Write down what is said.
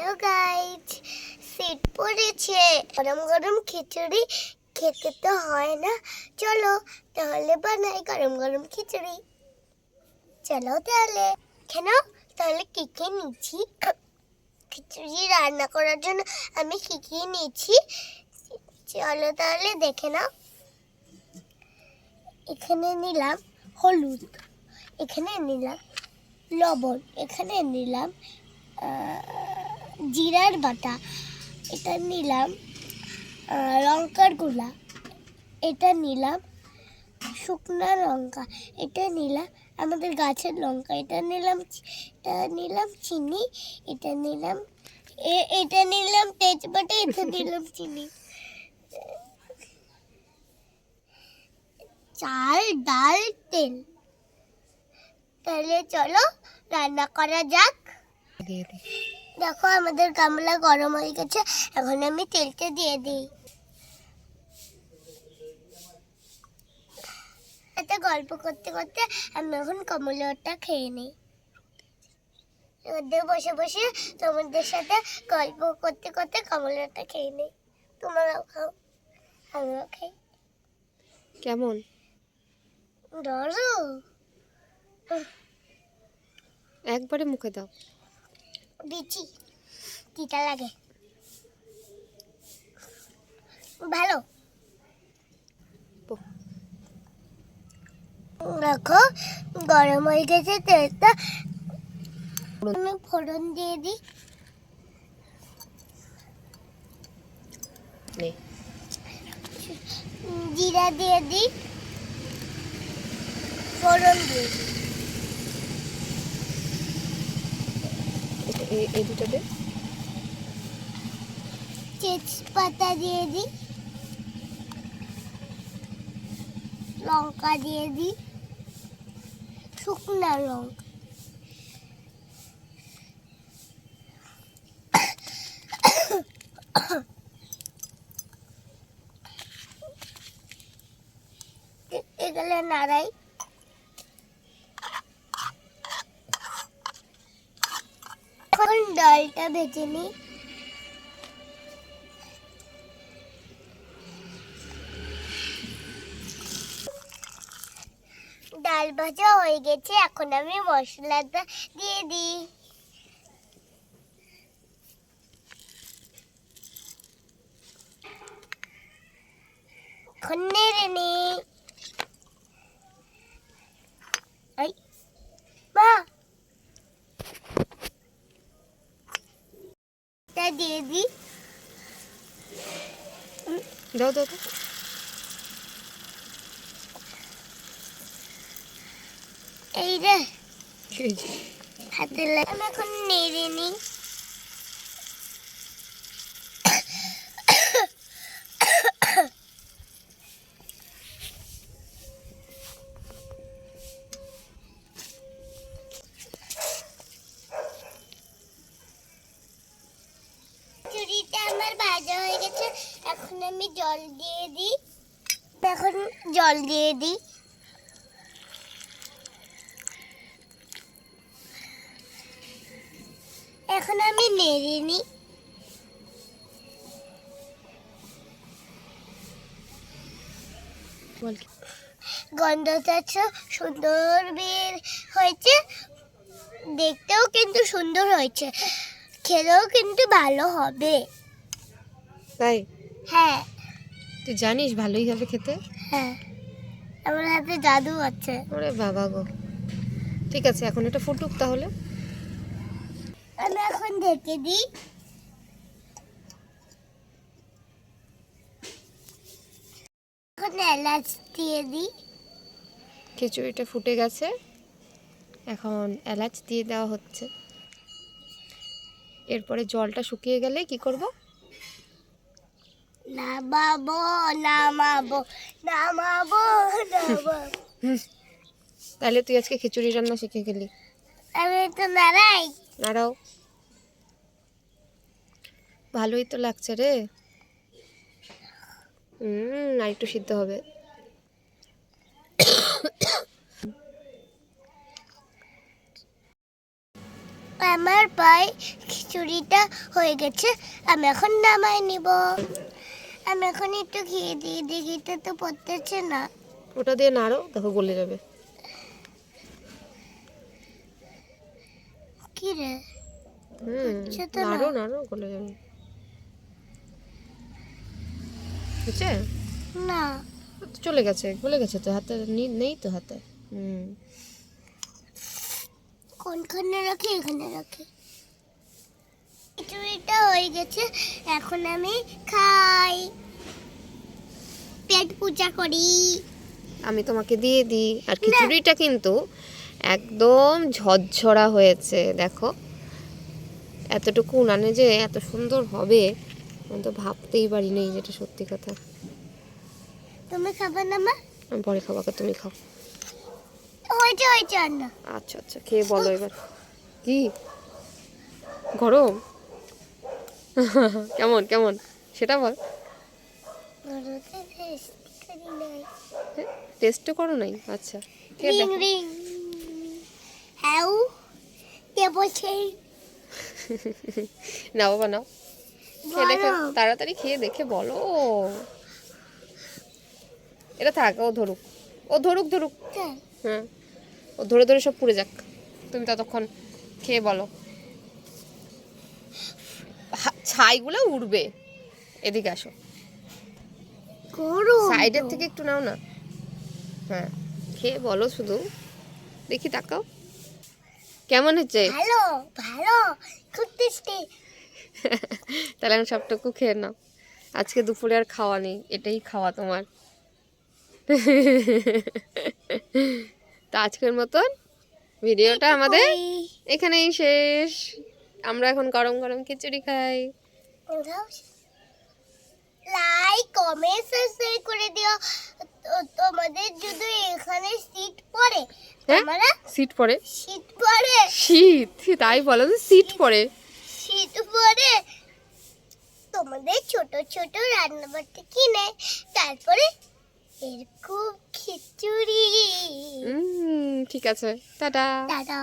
Hello guys, শীত পড়েছে, গরম গরম খিচুড়ি খেতে তো হয় না। চলো তাহলে বানাই গরম গরম খিচুড়ি। চলো তাহলে। কেন তাহলে কি কি নিচ্ছি খিচুড়ি রান্না করার জন্য আমি কি কি নিচ্ছি চলো তাহলে দেখে নাও। এখানে নিলাম হলুদ, এখানে নিলাম লবণ, এখানে নিলাম জিরার বাটা, এটা নিলাম লঙ্কার গুঁড়া, এটা নিলাম শুকনো লঙ্কা, এটা নিলাম আমাদের গাছের লঙ্কা, এটা নিলাম চিনি, এটা নিলাম তেজপাতা, এটা নিলাম চিনি, চাল ডাল তেল। তাহলে চলো রান্না করা যাক। দেখো আমাদের গামলা গরম হয়ে গেছে, এখন আমি তেলটা দিয়ে দিই। এটা গল্প করতে করতে আমি এখন কমলাটা খেয়ে নিই। বসে বসে তোমাদের সাথে গল্প করতে করতে কমলাটা খেয়ে নিই। তোমরাও খাও, আমিও খাই। কেমন ধরো একবারে মুখে দাও। দিচ্ছি, তিতা লাগে, ভালো। দেখো গরম হয়ে গেছে তেলটা, আমি ফোড়ন দিয়ে দিই। জিরা দিয়ে দিই, ফোড়ন দিয়ে দিই, এই দুটোতে তেজপাতা দিয়ে দিই, লঙ্কা দিয়ে দিই, শুকনো লঙ্কা, এগুলো নাড়াই। এখন ডালটা ভেজে নিই। ডাল ভাজা হয়ে গেছে, এখন আমি মশলাটা দিয়ে দিই। এখন নেড়ে নিই। মা তা দিয়ে দিই। দাও দাও দাও। এই রে হাতে আমি এখন নেড়ে নিই। খিচুড়িটা আমার ভাজা হয়ে গেছে, এখন আমি জল দিয়ে দিই। এখন জল দিয়ে দিই। এখন আমি নেড়ে নিই। গন্ধটা সুন্দর বের হয়েছে, দেখতেও কিন্তু সুন্দর হয়েছে, খেলেও কিন্তু ভালো হবে। তাই? হ্যাঁ। তুই জানিস ভালোই হবে খেতে? হ্যাঁ, আমার হাতে জাদু আছে। ওরে বাবা গো। ঠিক আছে, এখন এটা ফুটুক তাহলে। আমি এখন ঢেকে দিই। এখন এলাচ দিয়ে দিই। খিচুড়িটা ফুটে গেছে, এখন এলাচ দিয়ে দেওয়া হচ্ছে। এরপরে জলটা শুকিয়ে গেলে কি করব? নামাবো নামাবো নামাবো নামাবো। তাহলে তুই আজকে খিচুড়ি রান্না শিখে গেলি। আমি তো নাড়াই। নাড়াও। ভালোই তো লাগছে রে। আর একটু সিদ্ধ হবে। আমার পায়ে খিচুড়িটা হয়ে গেছে, আমি এখন নামাই নিব। আমি এখন একটু খেয়ে দিয়ে দিঘিতে তো পড়তেছে না। ওটা দিয়ে নাড়ো, দেখো গলে যাবে। কি রে? হচ্ছে তো না। নাড়ো নাড়ো, গলে যাবে। হচ্ছে? না, চলে গেছে, গলে গেছে তো, হাতে নেই তো হাতে। কোনখানে রাখি? এখানে রাখি। খিচুড়িটা হয়ে গেছে, এখন আমি খাই, পেট পূজা করি। আমি তোমাকে দিয়ে দিই। আর খিচুড়িটা কিন্তু একদম ঝরঝরা হয়েছে, দেখো। এতটুকু উনানে যে এত সুন্দর হবে আমি তো ভাবতেই পারি নাই, যেটা সত্যি কথা। তুমি খাবে না মা? আমি পরে খাবো, আগে তুমি খাও। হয়েছে হয়েছে না। আচ্ছা আচ্ছা, খেয়ে বলো এবার। কি গরম? কেমন কেমন সেটা বল। বড়তে টেস্ট করি নাই। টেস্টও করো নাই? আচ্ছা, খেয়ে রিং দেখো। রিং। হ্যাঁ, কে বলছে? নাও বাবা নাও, খেয়ে দেখে বলো। তাড়াতাড়ি খেয়ে দেখে বলো। এটা থাক, ও ধরুক, ও ধরুক ধরুক। হ্যাঁ, ও ধরে ধরে সব পুড়ে যাক, তুমি ততক্ষণ খেয়ে বলো। ছাইগুলো উড়বে, এদিকে আসো, গরম সাইডের তো। থেকে একটু নাও না। হ্যাঁ, খেয়ে বলো শুধু, দেখি তাকাও কেমন হচ্ছে। ভালো ভালো, খুব টেস্টি। তাহলে আমি সবটুকু খেয়ে নাও। আজকে দুপুরে আর খাওয়া নেই, এটাই খাওয়া তোমার। তো আজকের মতন ভিডিওটা আমাদের এখানেই শেষ। আমরা এখন গরম গরম খিচুড়ি খাই। লাইক কমেন্ট সাবস্ক্রাইব করে দিও। তোমাদের যদি এখানে সিট পড়ে, হ্যাঁ, তোমরা সিট পড়ে? শীত পড়ে, শীত? তাই বলো, সিট পড়ে। শীত পড়ে তোমাদের ছোট ছোট রান্নাবাটি কিনে তারপরে এরকম খিচুড়ি। ঠিক আছে, টাটা। দাদা।